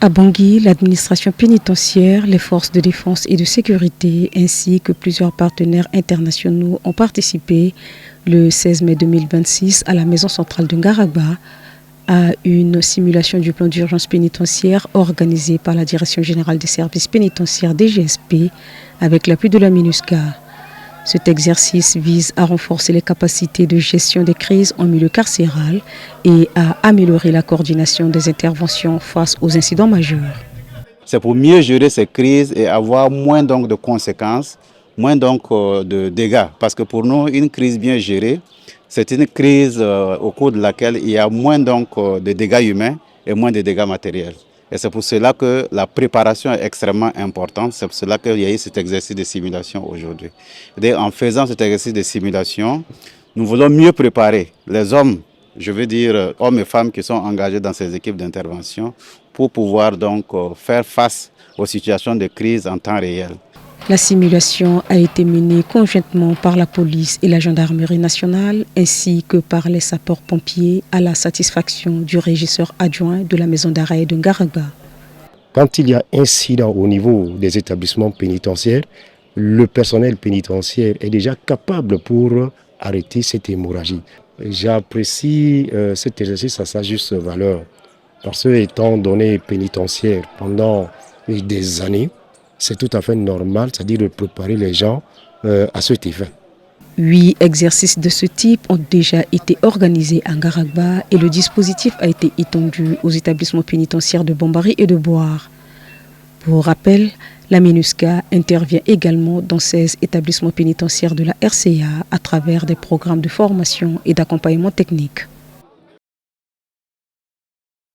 À Bangui, l'administration pénitentiaire, les forces de défense et de sécurité ainsi que plusieurs partenaires internationaux ont participé le 16 mai 2026 à la maison centrale de Ngaragba à une simulation du plan d'urgence pénitentiaire organisée par la Direction générale des services pénitentiaires DGSP avec l'appui de la MINUSCA. Cet exercice vise à renforcer les capacités de gestion des crises en milieu carcéral et à améliorer la coordination des interventions face aux incidents majeurs. C'est pour mieux gérer ces crises et avoir moins donc de conséquences, moins donc de dégâts. Parce que pour nous, une crise bien gérée, c'est une crise au cours de laquelle il y a moins donc de dégâts humains et moins de dégâts matériels. Et c'est pour cela que la préparation est extrêmement importante. C'est pour cela qu'il y a eu cet exercice de simulation aujourd'hui. En faisant cet exercice de simulation, nous voulons mieux préparer les hommes, je veux dire hommes et femmes qui sont engagés dans ces équipes d'intervention pour pouvoir donc faire face aux situations de crise en temps réel. La simulation a été menée conjointement par la police et la gendarmerie nationale ainsi que par les sapeurs-pompiers à la satisfaction du régisseur adjoint de la maison d'arrêt de Ngaragba. Quand il y a incident au niveau des établissements pénitentiaires, le personnel pénitentiaire est déjà capable pour arrêter cette hémorragie. J'apprécie cet exercice à sa juste valeur parce que étant donné pénitentiaire pendant des années, c'est tout à fait normal, c'est-à-dire de préparer les gens à cet effet. 8 exercices de ce type ont déjà été organisés à Ngaragba et le dispositif a été étendu aux établissements pénitentiaires de Bambari et de Boar. Pour rappel, la MINUSCA intervient également dans 16 établissements pénitentiaires de la RCA à travers des programmes de formation et d'accompagnement technique.